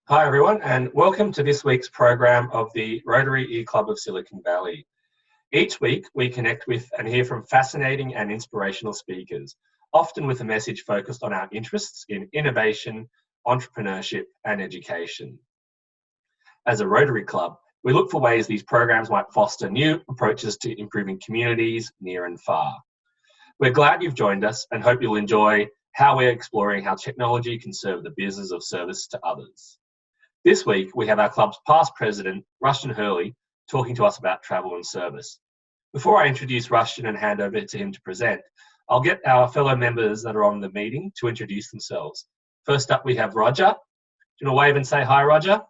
Hi everyone, and welcome to this week's program of the Rotary E-Club of Silicon Valley. Each week we connect with and hear from fascinating and inspirational speakers, often with a message focused on our interests in innovation, entrepreneurship and education. As a Rotary Club, we look for ways these programs might foster new approaches to improving communities near and far. We're glad you've joined us and hope you'll enjoy how we're exploring how technology can serve the business of service to others. This week, we have our club's past president, Rushton Hurley, talking to us about travel and service. Before I introduce Rushton and hand over to him to present, I'll get our fellow members that are on the meeting to introduce themselves. First up, we have Roger. Do you want to wave and say hi, Roger?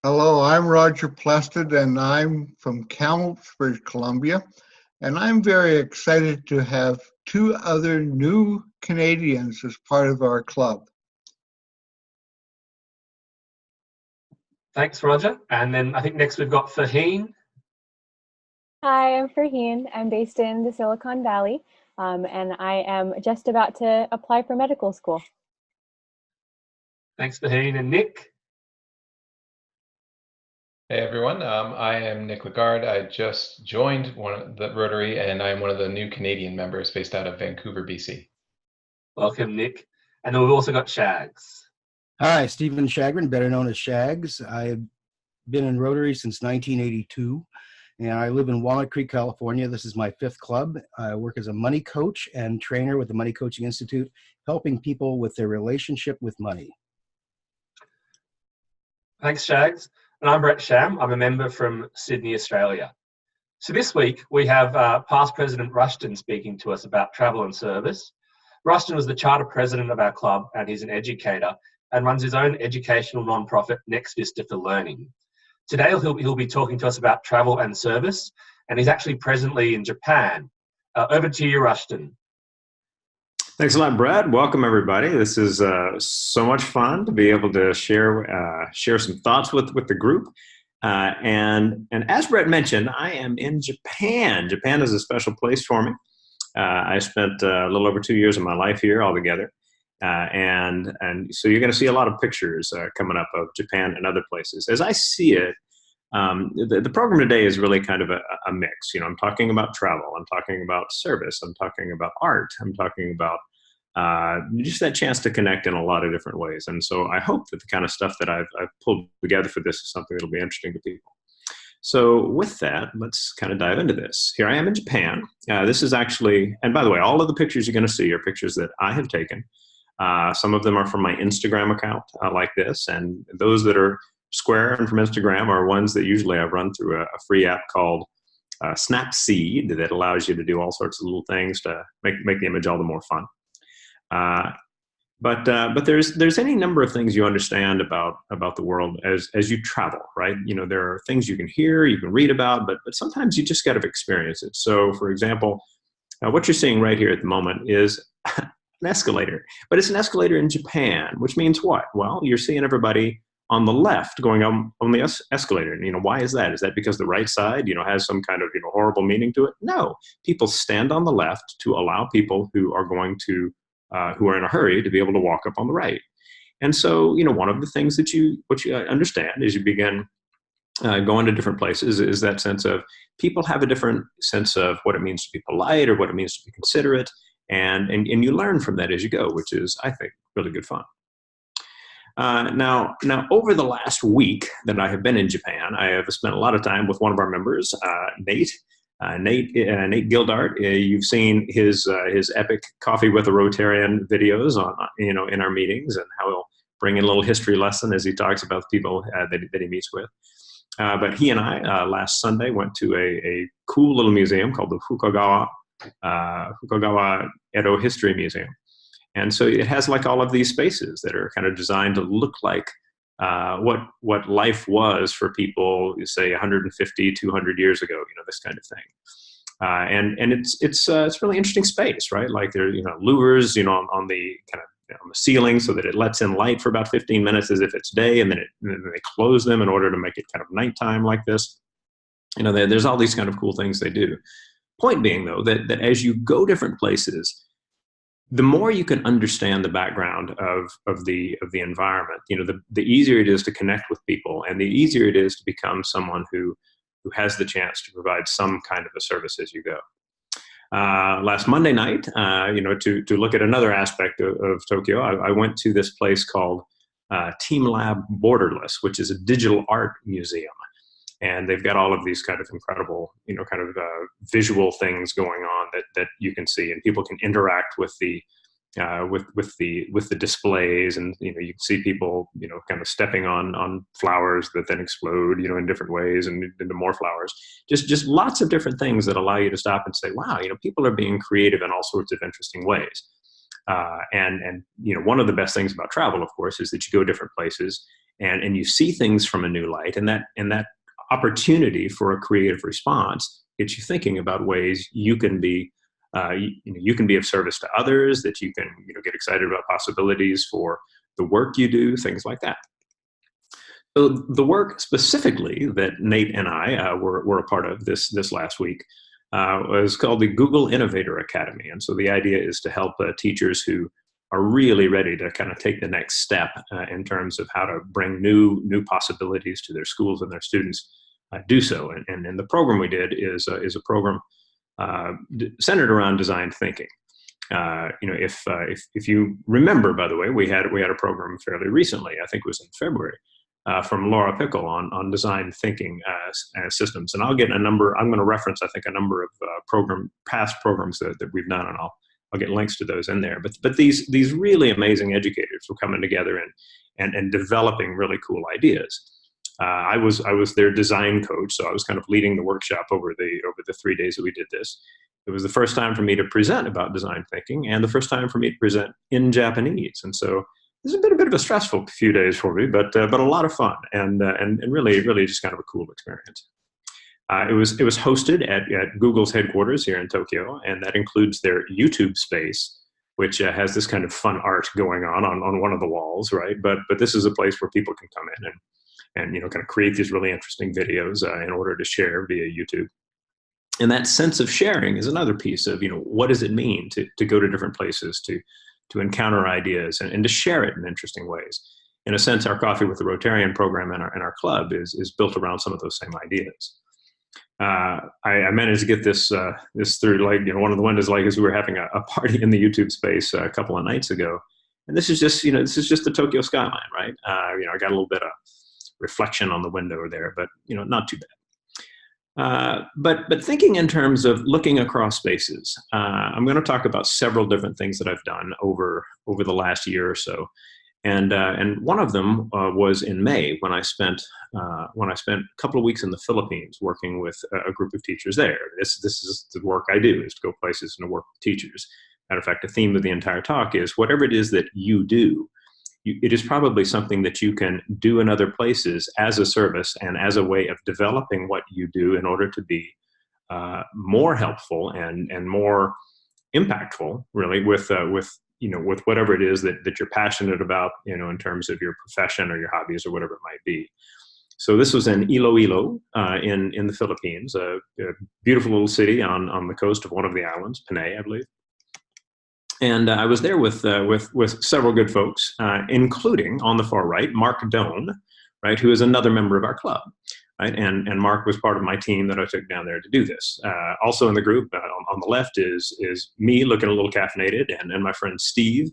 Hello, I'm Roger Plested, and I'm from Kamloops, British Columbia, and I'm very excited to have two other new Canadians as part of our club. Thanks, Roger. And then I think next we've got Faheen. Hi, I'm Faheen. I'm based in the Silicon Valley, and I am just about to apply for medical school. Thanks, Faheen. And Nick? Hey everyone, I am Nick Lagarde. I just joined the Rotary, and I'm one of the new Canadian members based out of Vancouver, BC. Welcome, Nick. And then we've also got Shags. Hi, Stephen Shagrin, better known as Shags. I've been in Rotary since 1982, and I live in Walnut Creek, California. This is my fifth club. I work as a money coach and trainer with the Money Coaching Institute, helping people with their relationship with money. Thanks, Shags. And I'm Brett Sham. I'm a member from Sydney, Australia. So this week we have past President Rushton speaking to us about travel and service. Rushton was the charter president of our club, and he's an educator and runs his own educational non-profit, Next Vista for Learning. Today he'll be talking to us about travel and service, and he's actually presently in Japan. Over to you, Rushton. Thanks a lot, Brad. Welcome, everybody. This is so much fun to be able to share some thoughts with the group. And as Brett mentioned, I am in Japan. Japan is a special place for me. I spent a little over 2 years of my life here altogether. And so you're going to see a lot of pictures coming up of Japan and other places. As I see it, the program today is really kind of a mix. You know, I'm talking about travel, I'm talking about service, I'm talking about art, I'm talking about just that chance to connect in a lot of different ways. And so I hope that the kind of stuff that I've pulled together for this is something that'll be interesting to people. So with that, let's kind of dive into this. Here I am in Japan. This is actually, and by the way, all of the pictures you're going to see are pictures that I have taken. Some of them are from my Instagram account like this, and those that are square and from Instagram are ones that usually I run through a free app called Snapseed that allows you to do all sorts of little things to make the image all the more fun. But there's any number of things you understand about the world as you travel, right? You know, there are things you can hear, you can read about, but sometimes you just got to experience it. So, for example, what you're seeing right here at the moment is an escalator, but it's an escalator in Japan, which means what? Well, you're seeing everybody on the left going on the escalator. And, you know, why is that? Is that because the right side, you know, has some kind of, you know, horrible meaning to it? No, people stand on the left to allow people who are going to who are in a hurry to be able to walk up on the right. And so, you know, one of the things that what you understand as you begin going to different places is that sense of people have a different sense of what it means to be polite or what it means to be considerate. And you learn from that as you go, which is, I think, really good fun. Now, over the last week that I have been in Japan, I have spent a lot of time with one of our members, Nate. Nate Gildart. You've seen his epic Coffee with a Rotarian videos on in our meetings, and how he'll bring in a little history lesson as he talks about the people that he meets with. But he and I last Sunday went to a cool little museum called the Fukagawa Edo History Museum, and so it has like all of these spaces that are kind of designed to look like what life was for people, say 150, 200 years ago, you know, this kind of thing. And it's really interesting space, right? Like there, you know, louvers, you know, on the kind of, you know, on the ceiling so that it lets in light for about 15 minutes as if it's day, and then they close them in order to make it kind of nighttime like this. You know, there's all these kind of cool things they do. Point being, though, that as you go different places, the more you can understand the background of the environment, the easier it is to connect with people, and the easier it is to become someone who has the chance to provide some kind of a service as you go. Last Monday night, to look at another aspect of Tokyo, I went to this place called Team Lab Borderless, which is a digital art museum. And they've got all of these kind of incredible, visual things going on that you can see, and people can interact with the displays, and you can see people kind of stepping on flowers that then explode in different ways and into more flowers. Just lots of different things that allow you to stop and say, wow, people are being creative in all sorts of interesting ways. And one of the best things about travel, of course, is that you go different places and you see things from a new light, and that opportunity for a creative response gets you thinking about ways you can be of service to others, that you can get excited about possibilities for the work you do, things like that. So the work specifically that Nate and I were a part of this last week was called the Google Innovator Academy. And so the idea is to help teachers who are really ready to kind of take the next step in terms of how to bring new possibilities to their schools and their students do so. And the program we did is a program centered around design thinking. If you remember, by the way, we had a program fairly recently, I think it was in February, from Laura Pickle on design thinking systems. And I'm going to reference, I think, a number of past programs that we've done, and I'll get links to those in there. But these really amazing educators were coming together and developing really cool ideas. I was their design coach, so I was kind of leading the workshop over the 3 days that we did this. It was the first time for me to present about design thinking, and the first time for me to present in Japanese. And so this has been a bit of a stressful few days for me, but a lot of fun, and really just kind of a cool experience. It was hosted at Google's headquarters here in Tokyo, and that includes their YouTube space, which has this kind of fun art going on one of the walls, right? But this is a place where people can come in and kind of create these really interesting videos in order to share via YouTube. And that sense of sharing is another piece of, what does it mean to go to different places, to encounter ideas and to share it in interesting ways. In a sense, our Coffee with the Rotarian program and our club is built around some of those same ideas. I managed to get this through, one of the windows, as we were having a party in the YouTube space a couple of nights ago. And this is just the Tokyo skyline, right? I got a little bit of reflection on the window there, but not too bad. But thinking in terms of looking across spaces, I'm going to talk about several different things that I've done over the last year or so, and one of them was in May when I spent a couple of weeks in the Philippines working with a group of teachers there. This is the work I do, is to go places and to work with teachers. Matter of fact, the theme of the entire talk is whatever it is that you do, it is probably something that you can do in other places as a service and as a way of developing what you do in order to be more helpful and more impactful, really, with whatever it is that you're passionate about, in terms of your profession or your hobbies or whatever it might be. So this was in Iloilo in the Philippines, a beautiful little city on the coast of one of the islands, Panay, I believe. And I was there with several good folks, including on the far right, Mark Doan, right, who is another member of our club, right? And Mark was part of my team that I took down there to do this. Also in the group on the left is me looking a little caffeinated, and my friend Steve,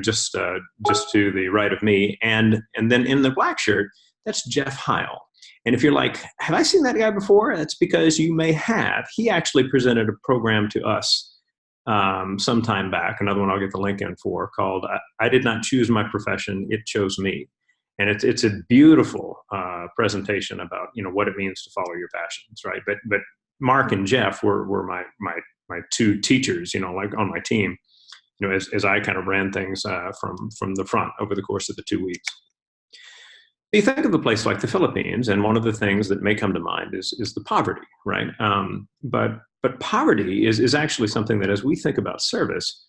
just to the right of me, and then in the black shirt, that's Jeff Heil. And if you're like, have I seen that guy before? That's because you may have. He actually presented a program to us some time back, another one I'll get the link in for, called I Did Not Choose My Profession, It Chose Me. And it's a beautiful presentation about what it means to follow your passions, right? But Mark and Jeff were my two teachers, on my team, as I kind of ran things from the front over the course of the 2 weeks. You think of a place like the Philippines, and one of the things that may come to mind is the poverty, right? But poverty is actually something that, as we think about service,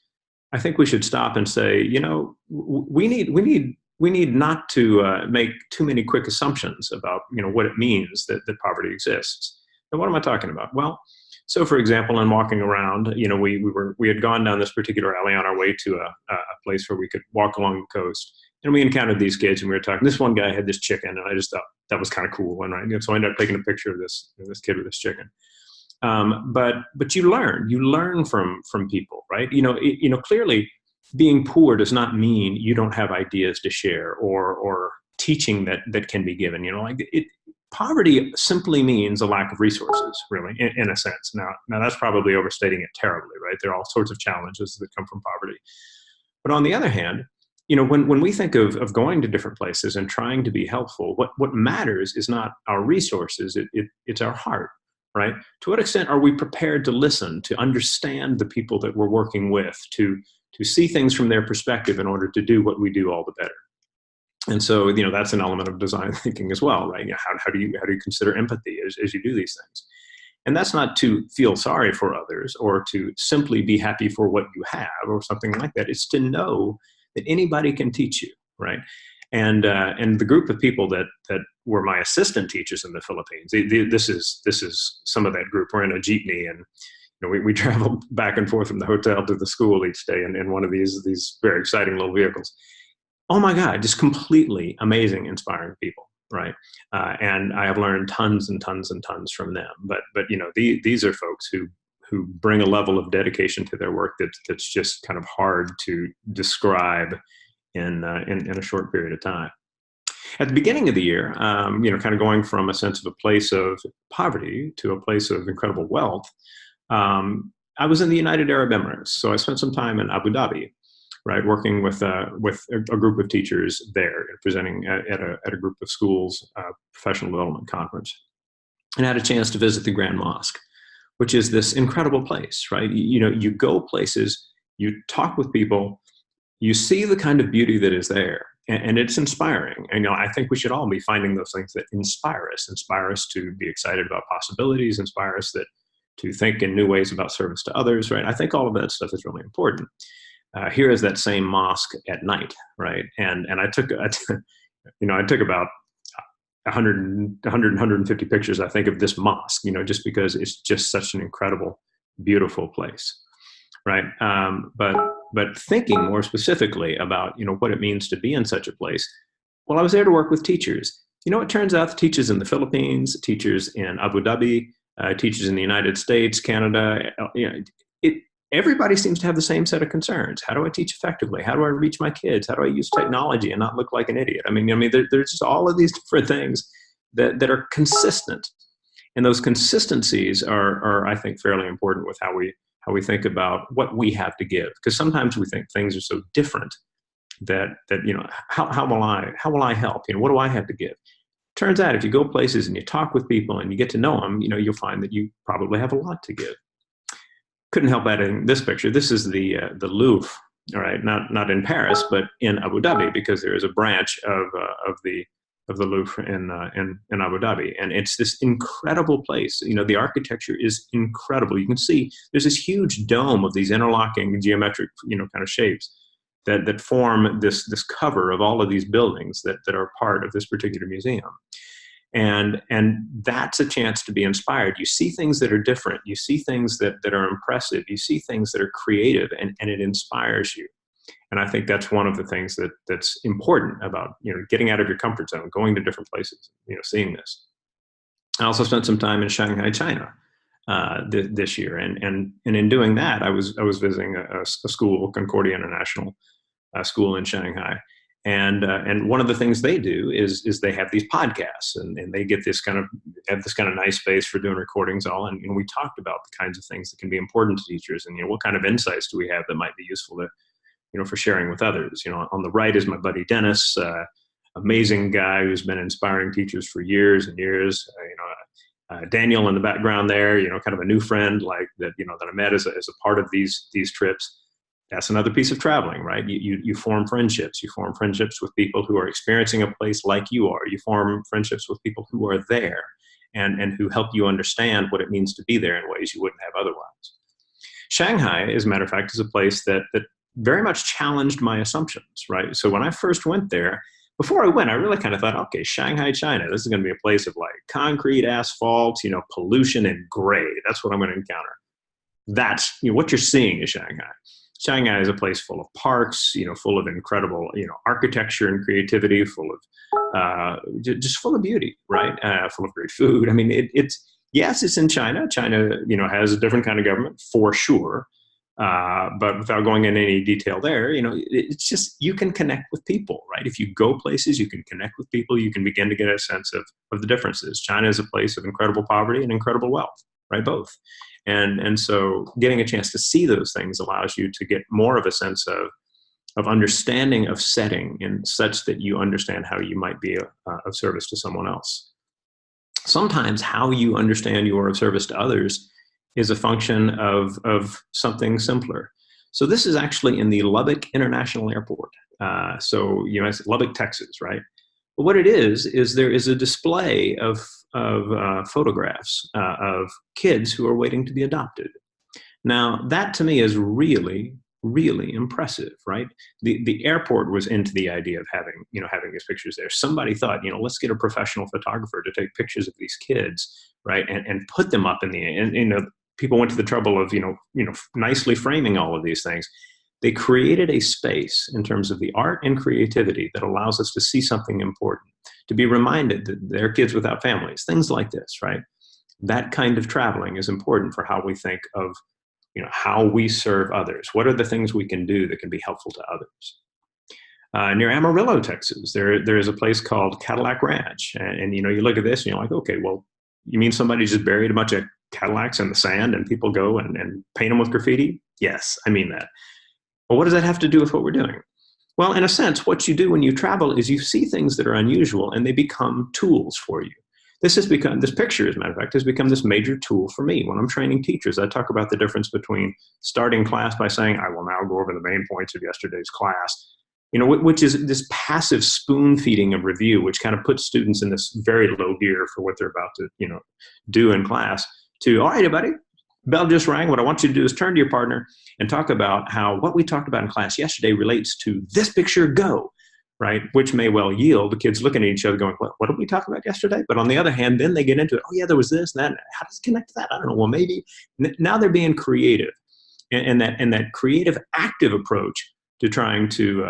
I think we should stop and say, we need not to make too many quick assumptions about what it means that poverty exists. And what am I talking about? Well, So, for example, in walking around, we had gone down this particular alley on our way to a place where we could walk along the coast, and we encountered these kids, and we were talking. This one guy had this chicken, and I just thought that was kind of cool, and right, so I ended up taking a picture of this kid with this chicken. But you learn from people, right? Clearly, being poor does not mean you don't have ideas to share or teaching that can be given. Poverty simply means a lack of resources, really, in a sense. Now that's probably overstating it terribly, right? There are all sorts of challenges that come from poverty. But on the other hand, when we think of going to different places and trying to be helpful, what matters is not our resources, it's our heart, right? To what extent are we prepared to listen, to understand the people that we're working with, to see things from their perspective in order to do what we do all the better? And so, that's an element of design thinking as well, right? How do you consider empathy as you do these things? And that's not to feel sorry for others or to simply be happy for what you have or something like that. It's to know that anybody can teach you, right? And the group of people that were my assistant teachers in the Philippines, this is some of that group. We're in a jeepney, and we travel back and forth from the hotel to the school each day in one of these very exciting little vehicles. Oh my God, just completely amazing, inspiring people, right? And I have learned tons and tons and tons from them. But these are folks who bring a level of dedication to their work that's just kind of hard to describe in a short period of time. At the beginning of the year, kind of going from a sense of a place of poverty to a place of incredible wealth, I was in the United Arab Emirates. So I spent some time in Abu Dhabi, right, working with a group of teachers there, presenting at a group of schools professional development conference, and had a chance to visit the Grand Mosque, which is this incredible place, right? You go places, you talk with people, you see the kind of beauty that is there, and it's inspiring. And I think we should all be finding those things that inspire us to be excited about possibilities, inspire us to think in new ways about service to others, right? I think all of that stuff is really important. Here is that same mosque at night, right? And I took about 150 pictures, I think, of this mosque, just because it's just such an incredible, beautiful place, right? But thinking more specifically about, what it means to be in such a place, well, I was there to work with teachers. It turns out the teachers in the Philippines, teachers in Abu Dhabi, teachers in the United States, Canada, everybody seems to have the same set of concerns. How do I teach effectively? How do I reach my kids? How do I use technology and not look like an idiot? There's just all of these different things that are consistent. And those consistencies are, I think, fairly important with how we think about what we have to give. Because sometimes we think things are so different that how will I help? What do I have to give? Turns out if you go places and you talk with people and you get to know them, you'll find that you probably have a lot to give. Couldn't help adding this picture. This is the Louvre, all right, not in Paris, but in Abu Dhabi, because there is a branch of the Louvre in Abu Dhabi, and it's this incredible place. The architecture is incredible. You can see there's this huge dome of these interlocking geometric, kind of shapes that form this cover of all of these buildings that are part of this particular museum. And that's a chance to be inspired. You see things that are different. You see things that are impressive. You see things that are creative, and it inspires you. And I think that's one of the things that's important about, getting out of your comfort zone, going to different places, seeing this. I also spent some time in Shanghai, China, this year. And in doing that, I was visiting a school, Concordia International School in Shanghai. And one of the things they do is they have these podcasts, and they get this kind of nice space for doing recordings all. And we talked about the kinds of things that can be important to teachers, and what kind of insights do we have that might be useful to, for sharing with others. On the right is my buddy Dennis, amazing guy who's been inspiring teachers for years and years. Daniel in the background there, kind of a new friend like that, that I met as a part of these trips. That's another piece of traveling, right? You form friendships. You form friendships with people who are experiencing a place like you are. You form friendships with people who are there and who help you understand what it means to be there in ways you wouldn't have otherwise. Shanghai, as a matter of fact, is a place that very much challenged my assumptions, right? So when I first went there, before I went, I really kind of thought, okay, Shanghai, China, this is going to be a place of like concrete, asphalt, pollution and gray. That's what I'm going to encounter. That's, what you're seeing is Shanghai. Shanghai is a place full of parks, full of incredible, architecture and creativity, full of, just full of beauty, right? Full of great food. I mean, yes, it's in China. China, has a different kind of government for sure. But without going into any detail there, it's just, you can connect with people, right? If you go places, you can connect with people, you can begin to get a sense of the differences. China is a place of incredible poverty and incredible wealth, right? Both. And so getting a chance to see those things allows you to get more of a sense of understanding of setting in such that you understand how you might be of service to someone else. Sometimes how you understand you are of service to others is a function of something simpler. So this is actually in the Lubbock International Airport. So Lubbock, Texas, right? But what it is there is a display of photographs of kids who are waiting to be adopted. Now, that to me is really, really impressive, right? The airport was into the idea of having these pictures there. Somebody thought, let's get a professional photographer to take pictures of these kids, right? And put them up in the, people went to the trouble of, nicely framing all of these things. They created a space in terms of the art and creativity that allows us to see something important, to be reminded that they're kids without families, things like this, right? That kind of traveling is important for how we think of, how we serve others. What are the things we can do that can be helpful to others? Near Amarillo, Texas, there is a place called Cadillac Ranch. And you look at this and you're like, okay, well, you mean somebody just buried a bunch of Cadillacs in the sand and people go and paint them with graffiti? Yes, I mean that. Well, what does that have to do with what we're doing? Well, in a sense, what you do when you travel is you see things that are unusual and they become tools for you. This picture, as a matter of fact, has become this major tool for me. When I'm training teachers, I talk about the difference between starting class by saying, I will now go over the main points of yesterday's class, which is this passive spoon feeding of review, which kind of puts students in this very low gear for what they're about to, do in class, to, all right, everybody, bell just rang. What I want you to do is turn to your partner and talk about how what we talked about in class yesterday relates to this picture, go, right? Which may well yield the kids looking at each other going, what did we talk about yesterday? But on the other hand, then they get into it. Oh yeah, there was this and that. How does it connect to that? I don't know. Well, maybe. Now they're being creative. And that creative, active approach to trying to,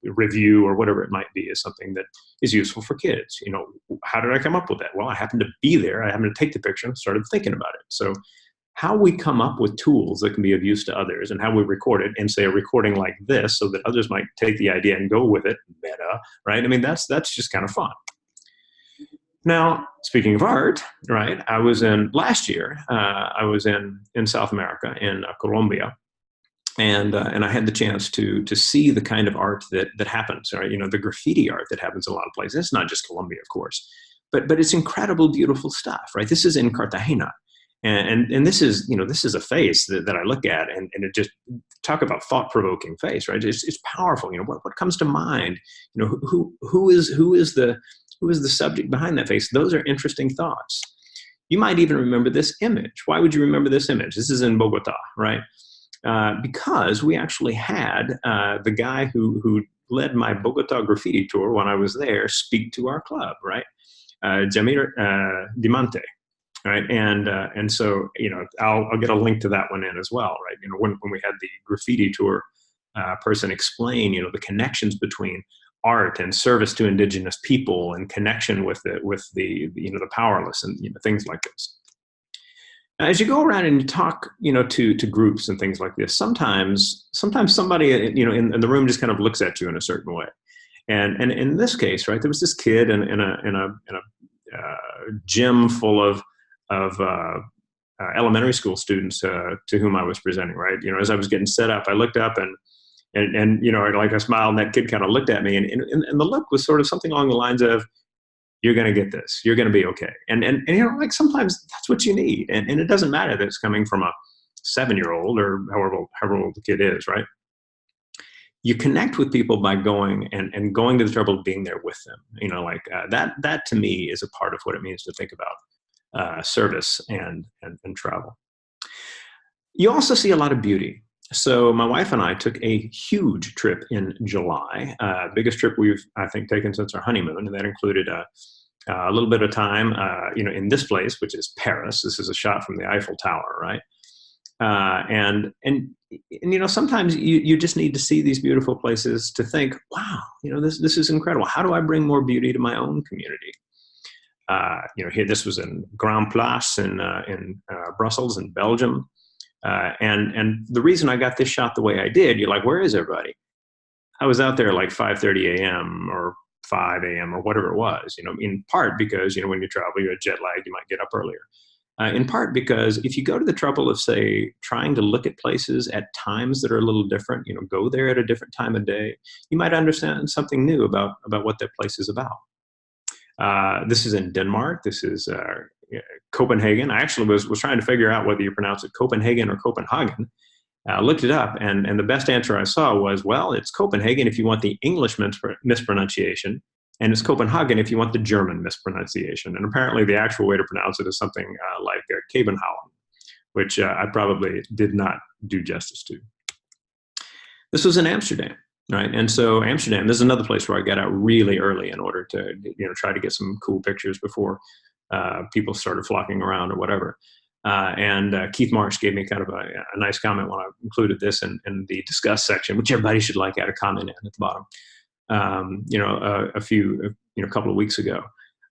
review or whatever it might be is something that is useful for kids. How did I come up with that? Well, I happened to be there. I happened to take the picture and started thinking about it. So how we come up with tools that can be of use to others and how we record it and say a recording like this so that others might take the idea and go with it, meta, right? I mean, that's just kind of fun. Now, speaking of art, right, last year, I was in South America, in Colombia, and I had the chance to see the kind of art that happens, right? The graffiti art that happens in a lot of places. It's not just Colombia, of course, but it's incredible, beautiful stuff, right? This is in Cartagena. And this is, this is a face that I look at and it just, talk about thought-provoking face, right? It's powerful. What comes to mind? Who is the subject behind that face? Those are interesting thoughts. You might even remember this image. Why would you remember this image? This is in Bogota, right? Because we actually had the guy who led my Bogota graffiti tour when I was there speak to our club, right? Jamir Dimante. Right. And so, I'll get a link to that one in as well. Right. When we had the graffiti tour person explain, the connections between art and service to indigenous people and connection with the powerless and, things like this. As you go around and you talk, to groups and things like this, sometimes somebody, in the room just kind of looks at you in a certain way. And in this case, right, there was this kid in a gym full of elementary school students to whom I was presenting, right? As I was getting set up, I looked up and like I smiled and that kid kind of looked at me and the look was sort of something along the lines of, you're going to get this, you're going to be okay. And like sometimes that's what you need. And it doesn't matter that it's coming from a 7-year-old or however old the kid is, right? You connect with people by going and going to the trouble of being there with them. That to me is a part of what it means to think about service and travel. You also see a lot of beauty. So my wife and I took a huge trip in July, biggest trip we've, I think, taken since our honeymoon. And that included a little bit of time, in this place, which is Paris. This is a shot from the Eiffel Tower, right? And sometimes you just need to see these beautiful places to think, wow, this is incredible. How do I bring more beauty to my own community? Here, this was in Grand Place in Brussels in Belgium. And the reason I got this shot the way I did, you're like, where is everybody? I was out there like 5:30 a.m. or 5 a.m. or whatever it was, in part because, when you travel, you're jet lagged, you might get up earlier. In part because if you go to the trouble of, say, trying to look at places at times that are a little different, go there at a different time of day, you might understand something new about what that place is about. This is in Denmark. This is Copenhagen. I actually was trying to figure out whether you pronounce it Copenhagen or Copenhagen. Looked it up, and the best answer I saw was, well, it's Copenhagen if you want the English mispronunciation, and it's Copenhagen if you want the German mispronunciation. And apparently the actual way to pronounce it is something like Kebenhavn, which I probably did not do justice to. This was in Amsterdam, right? And so Amsterdam, this is another place where I got out really early in order to try to get some cool pictures before people started flocking around or whatever. And Keith Marsh gave me kind of a nice comment when I included this in the discuss section, which everybody should add a comment in at the bottom. A couple of weeks ago,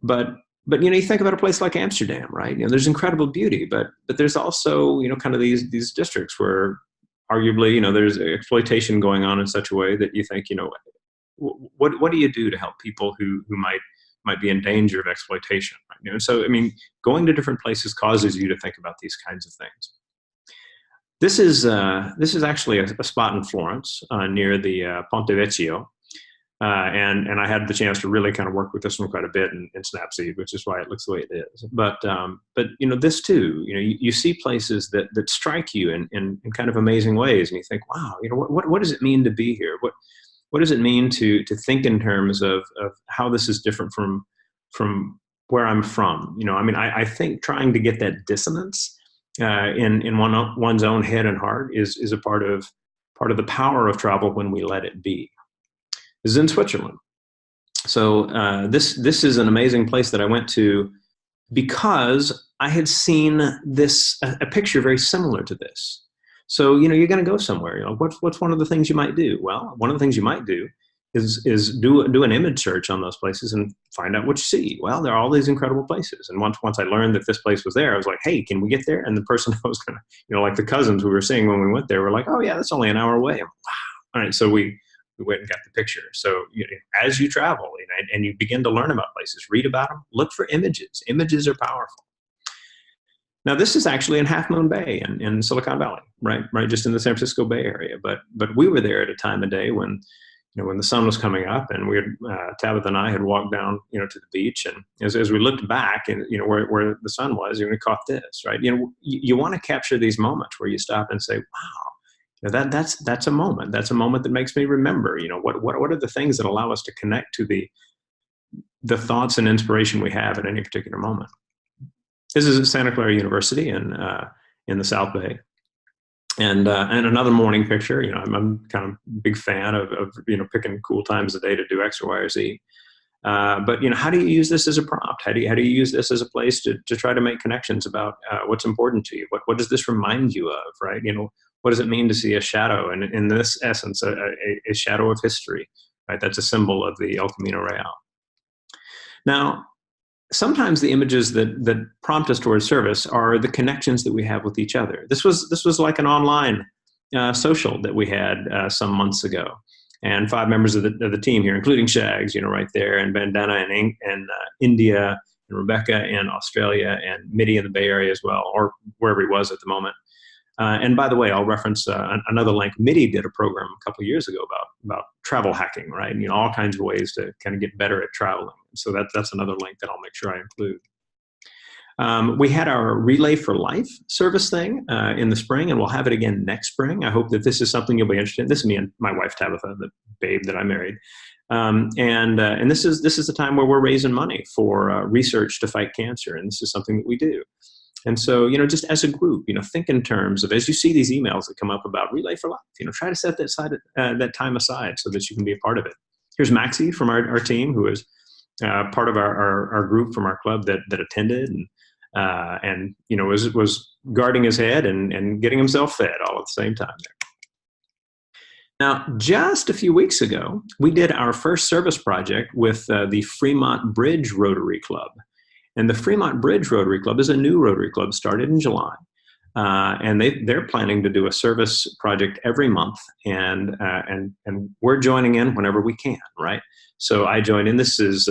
but you think about a place like Amsterdam, right? There's incredible beauty, but there's also kind of these districts where arguably there's exploitation going on in such a way that you think what do you do to help people who might be in danger of exploitation, right? So going to different places causes you to think about these kinds of things. This is actually a spot in Florence near the Ponte Vecchio. And I had the chance to really kind of work with this one quite a bit in Snapseed, which is why it looks the way it is. But this too, you see places that strike you in kind of amazing ways, and you think, wow, what does it mean to be here? What does it mean to think in terms of how this is different from where I'm from? I think trying to get that dissonance in one's own head and heart is a part of the power of travel when we let it be. This is in Switzerland. So this is an amazing place that I went to because I had seen a picture very similar to this. So, you're going to go somewhere. What's one of the things you might do? Well, one of the things you might do is do an image search on those places and find out what you see. Well, there are all these incredible places. And once I learned that this place was there, I was like, hey, can we get there? And the person I was going to, like the cousins we were seeing when we went there were like, oh yeah, that's only an hour away. I'm like, wow. All right. So we went and got the picture. So as you travel and you begin to learn about places, read about them, look for images. Images are powerful. Now, this is actually in Half Moon Bay in Silicon Valley, right, just in the San Francisco Bay Area. But we were there at a time of day when the sun was coming up, and we had Tabitha and I had walked down to the beach, and as we looked back and where the sun was, we caught this, right. You want to capture these moments where you stop and say, wow. That's a moment. That's a moment that makes me remember. What are the things that allow us to connect to the thoughts and inspiration we have at any particular moment? This is at Santa Clara University in the South Bay, and another morning picture. I'm kind of a big fan of picking cool times of day to do X or Y or Z. But how do you use this as a prompt? How do you use this as a place to try to make connections about what's important to you? What does this remind you of? Right? What does it mean to see a shadow? And in this essence, a shadow of history, right? That's a symbol of the El Camino Real. Now, sometimes the images that prompt us towards service are the connections that we have with each other. This was like an online social that we had some months ago. And 5 members of the team here, including Shags, right there, and Bandana in India, and Rebecca in Australia, and Mitty in the Bay Area as well, or wherever he was at the moment. And by the way, I'll reference another link. Mitty did a program a couple of years ago about travel hacking, right? All kinds of ways to kind of get better at traveling. So that's another link that I'll make sure I include. We had our Relay for Life service thing in the spring, and we'll have it again next spring. I hope that this is something you'll be interested in. This is me and my wife, Tabitha, the babe that I married. And this is the time where we're raising money for research to fight cancer, and this is something that we do. And so, just as a group, think in terms of, as you see these emails that come up about Relay for Life, try to set that time aside so that you can be a part of it. Here's Maxie from our team, who is part of our group from our club that attended and was guarding his head and getting himself fed all at the same time there. Now, just a few weeks ago, we did our first service project with the Fremont Bridge Rotary Club. And the Fremont Bridge Rotary Club is a new Rotary Club started in July. And they're planning to do a service project every month, and we're joining in whenever we can, right? So I joined in. This is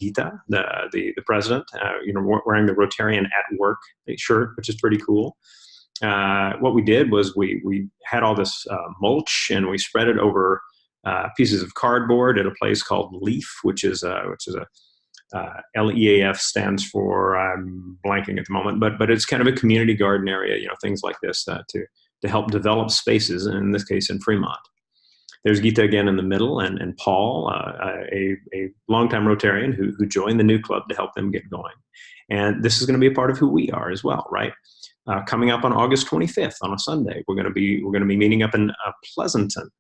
Gita, the president, wearing the Rotarian at work shirt, which is pretty cool. What we did was we had all this mulch, and we spread it over pieces of cardboard at a place called Leaf, which is a LEAF stands for, I'm blanking at the moment, but it's kind of a community garden area, things like this to help develop spaces, and in this case in Fremont. There's Gita again in the middle, and Paul, a longtime Rotarian who joined the new club to help them get going. And this is going to be a part of who we are as well, right? Coming up on August 25th on a Sunday, we're going to be meeting up in Pleasanton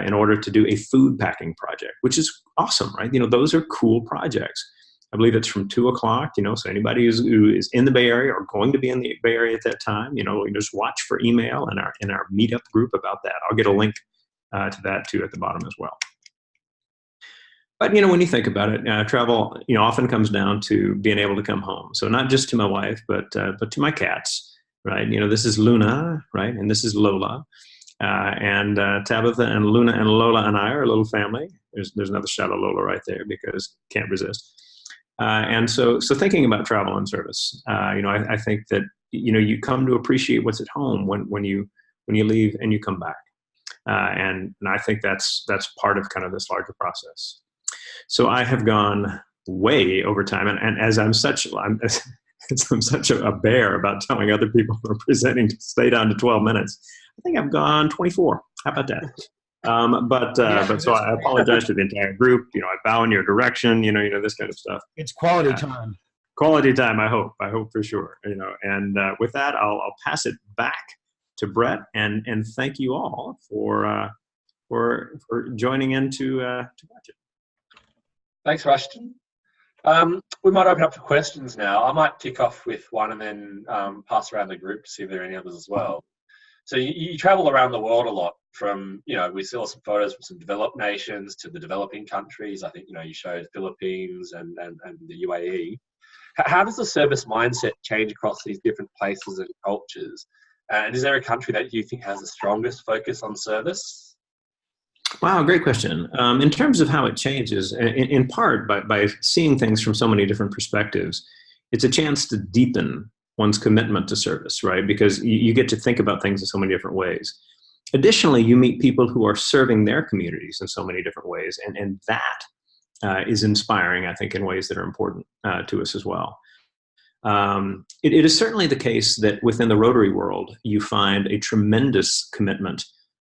in order to do a food packing project, which is awesome, right? Those are cool projects. I believe it's from 2:00, so anybody who is in the Bay Area or going to be in the Bay Area at that time, just watch for email in our meetup group about that. I'll get a link to that too at the bottom as well. But, when you think about it, travel, often comes down to being able to come home. So not just to my wife, but to my cats, right? This is Luna, right? And this is Lola. And Tabitha and Luna and Lola and I are a little family. There's another shot of Lola right there because can't resist. And so thinking about travel and service, I think that, you come to appreciate what's at home when you leave and you come back. And I think that's part of kind of this larger process. So I have gone way over time, and as I'm such a bear about telling other people who are presenting to stay down to 12 minutes, I think I've gone 24. How about that? But so I apologize to the entire group. I bow in your direction. This kind of stuff. It's quality time. Quality time. I hope for sure. And with that, I'll pass it back to Brett and thank you all for joining in to watch it. Thanks, Rushton. We might open up for questions now. I might kick off with one and then pass around the group to see if there are any others as well. So you travel around the world a lot from, we saw some photos from some developed nations to the developing countries. I think, you showed Philippines and the UAE. How does the service mindset change across these different places and cultures? And is there a country that you think has the strongest focus on service? Wow, great question. In terms of how it changes, in part by seeing things from so many different perspectives, it's a chance to deepen one's commitment to service, right? Because you get to think about things in so many different ways. Additionally, you meet people who are serving their communities in so many different ways, and that is inspiring, I think, in ways that are important to us as well. It is certainly the case that within the Rotary world, you find a tremendous commitment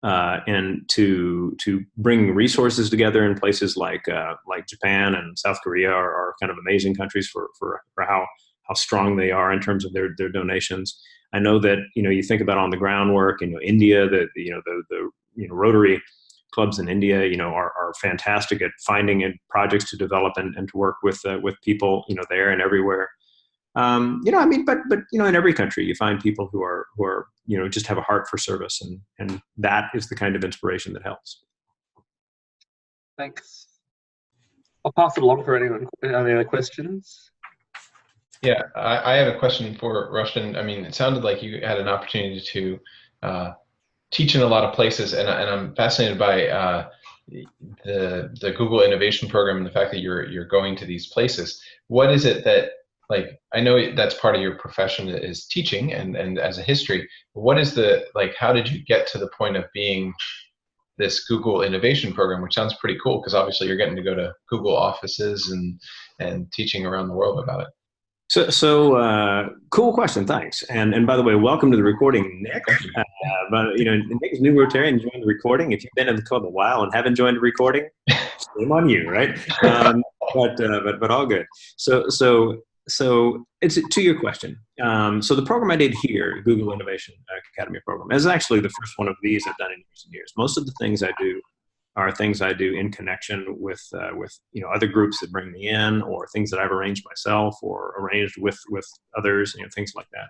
and to bring resources together in places like Japan and South Korea are kind of amazing countries for how strong they are in terms of their donations. I know that you think about on the ground work, India, the Rotary clubs in India, are fantastic at finding projects to develop and to work with people there and everywhere. But in every country you find people who are just have a heart for service, and that is the kind of inspiration that helps. Thanks. I'll pass it along for any other questions. Yeah, I have a question for Rushton. I mean, it sounded like you had an opportunity to teach in a lot of places, and I'm fascinated by the Google Innovation Program and the fact that you're going to these places. What is it that, I know that's part of your profession is teaching and as a history, but what is how did you get to the point of being this Google Innovation Program, which sounds pretty cool because obviously you're getting to go to Google offices and teaching around the world about it. So cool question, thanks. And by the way, welcome to the recording, Nick. But Nick is new Rotarian, joined the recording. If you've been in the club a while and haven't joined the recording, shame on you, right? But all good. So so it's to your question. So the program I did here, Google Innovation Academy program, is actually the first one of these I've done in years and years. Most of the things I do are things I do in connection with other groups that bring me in, or things that I've arranged myself or arranged with others, things like that.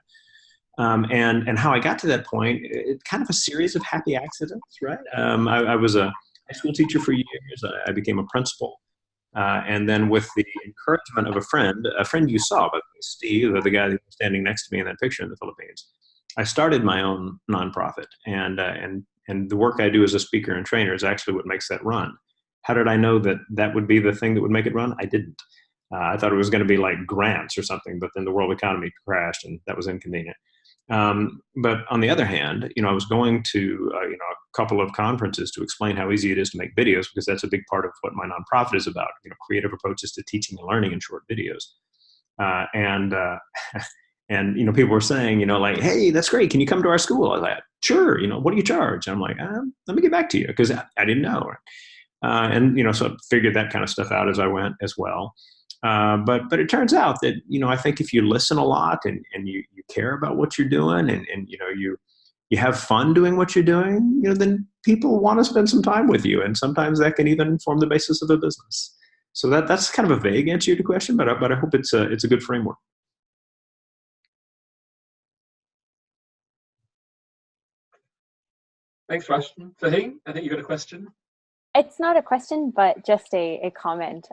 And how I got to that point, it's kind of a series of happy accidents, right? I was a high school teacher for years. I became a principal. And then with the encouragement of a friend you saw, by the way, Steve, the guy who was standing next to me in that picture in the Philippines, I started my own nonprofit. And the work I do as a speaker and trainer is actually what makes that run. How did I know that that would be the thing that would make it run? I didn't. I thought it was going to be like grants or something, but then the world economy crashed and that was inconvenient. But on the other hand, I was going to a couple of conferences to explain how easy it is to make videos, because that's a big part of what my nonprofit is about. Creative approaches to teaching and learning in short videos. And people were saying, like, hey, that's great. Can you come to our school? I was like, sure. What do you charge? And I'm like, let me get back to you, because I didn't know. So I figured that kind of stuff out as I went as well. But it turns out that, I think if you listen a lot and you care about what you're doing and you have fun doing what you're doing, then people want to spend some time with you. And sometimes that can even form the basis of a business. So that's kind of a vague answer to your question, but I hope it's a good framework. Thanks, Rushton. Fahim, I think you got a question. It's not a question, but just a comment.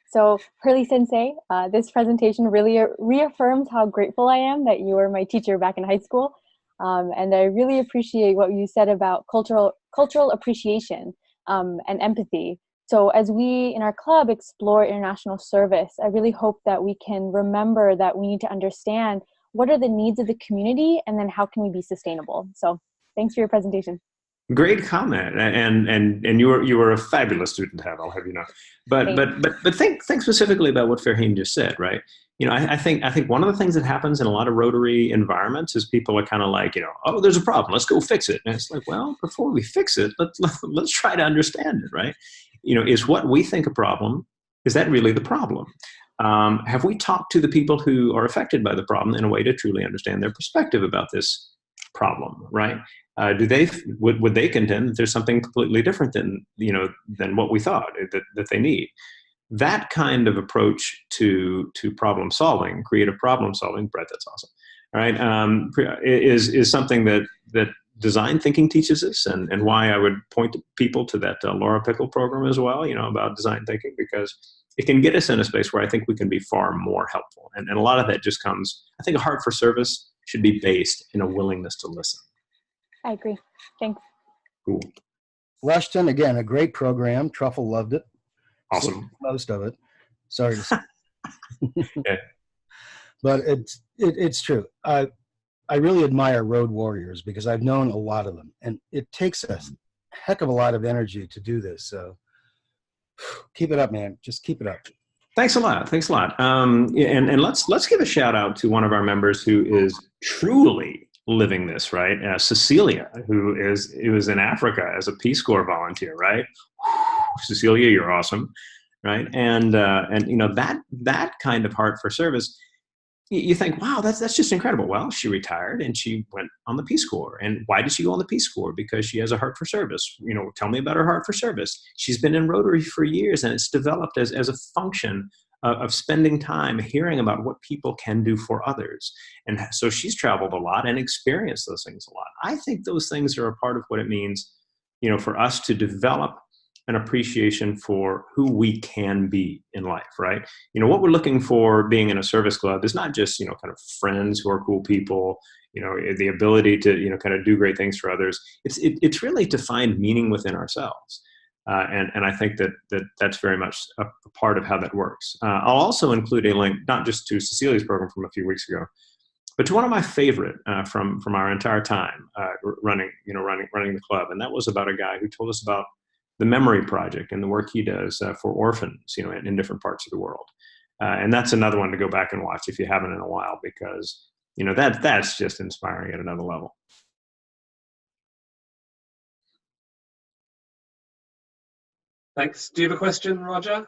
So Hurley Sensei, this presentation really reaffirms how grateful I am that you were my teacher back in high school. And I really appreciate what you said about cultural appreciation and empathy. So as we in our club explore international service, I really hope that we can remember that we need to understand what are the needs of the community, and then how can we be sustainable. So thanks for your presentation. Great comment, and you were a fabulous student to have. I'll have you know. But think specifically about what Fahim just said, right? I think one of the things that happens in a lot of Rotary environments is people are kind of like, oh, there's a problem, let's go fix it. And it's like, well, before we fix it, let's try to understand it, right? Is what we think a problem, is that really the problem? Have we talked to the people who are affected by the problem in a way to truly understand their perspective about this problem, right? Would they contend that there's something completely different than what we thought that they need? That kind of approach to problem solving, creative problem solving, Brett, that's awesome, right? Is something that design thinking teaches us, and why I would point people to that Laura Pickle program as well, about design thinking, because it can get us in a space where I think we can be far more helpful. And a lot of that just comes, I think a heart for service should be based in a willingness to listen. I agree. Thanks. Cool. Rushton, again, a great program. Truffle loved it. Awesome. Most of it. Sorry to say. Yeah. But it's true. I really admire road warriors, because I've known a lot of them, and it takes a heck of a lot of energy to do this. So keep it up, man. Just keep it up. Thanks a lot. And let's give a shout out to one of our members who is truly living this, right? Cecilia, who was in Africa as a Peace Corps volunteer, right? Cecilia, you're awesome, right? And that kind of heart for service, you think, wow, that's just incredible. Well, she retired and she went on the Peace Corps. And why did she go on the Peace Corps? Because she has a heart for service. Tell me about her heart for service. She's been in Rotary for years, and it's developed as a function of spending time hearing about what people can do for others. And so she's traveled a lot and experienced those things a lot. I think those things are a part of what it means, for us to develop an appreciation for who we can be in life, right? What we're looking for being in a service club is not just, kind of friends who are cool people, the ability to, kind of do great things for others. It's really to find meaning within ourselves. And I think that's very much a part of how that works. I'll also include a link, not just to Cecilia's program from a few weeks ago, but to one of my favorite from our entire time running the club. And that was about a guy who told us about the Memory Project and the work he does for orphans, in different parts of the world. And that's another one to go back and watch if you haven't in a while, because, that's just inspiring at another level. Thanks. Do you have a question, Roger?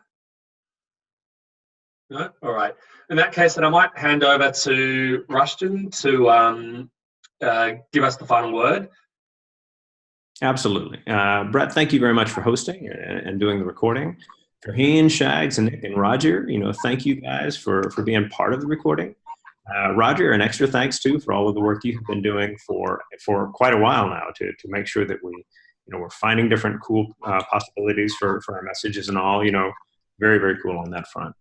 No? All right. In that case, then I might hand over to Rushton to give us the final word. Absolutely. Brett, thank you very much for hosting and doing the recording. Farheen, Shags, and Nick and Roger, thank you guys for being part of the recording. Roger, an extra thanks too for all of the work you have been doing for quite a while now to make sure that we're finding different cool possibilities for our messages and all, very, very cool on that front.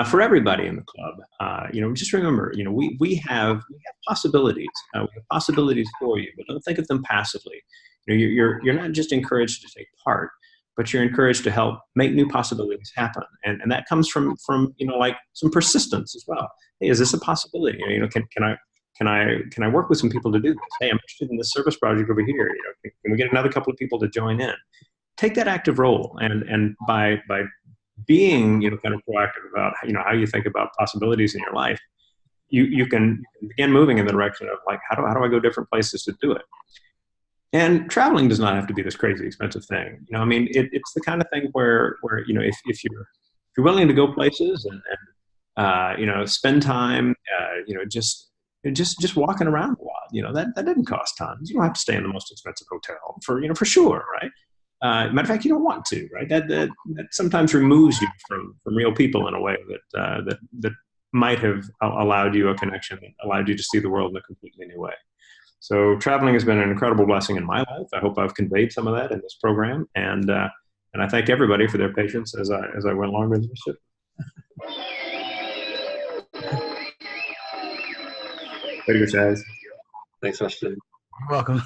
For everybody in the club, just remember, we have possibilities. We have possibilities for you, but don't think of them passively. You're not just encouraged to take part, but you're encouraged to help make new possibilities happen, and that comes from like some persistence as well. Hey, is this a possibility? Can I work with some people to do this? Hey, I'm interested in this service project over here. Can we get another couple of people to join in? Take that active role, and by being kind of proactive about how you think about possibilities in your life, you can begin moving in the direction of like how do I go different places to do it. And traveling does not have to be this crazy expensive thing. It's the kind of thing where if you're willing to go places and spend time just walking around a while, that didn't cost tons. You don't have to stay in the most expensive hotel for sure, right? Matter of fact, you don't want to, right? That sometimes removes you from real people in a way that might have allowed you a connection, that allowed you to see the world in a completely new way. So traveling has been an incredible blessing in my life. I hope I've conveyed some of that in this program, and I thank everybody for their patience as I went along with this ship. Way to go, Chaz. Thanks, Rushton. You're welcome.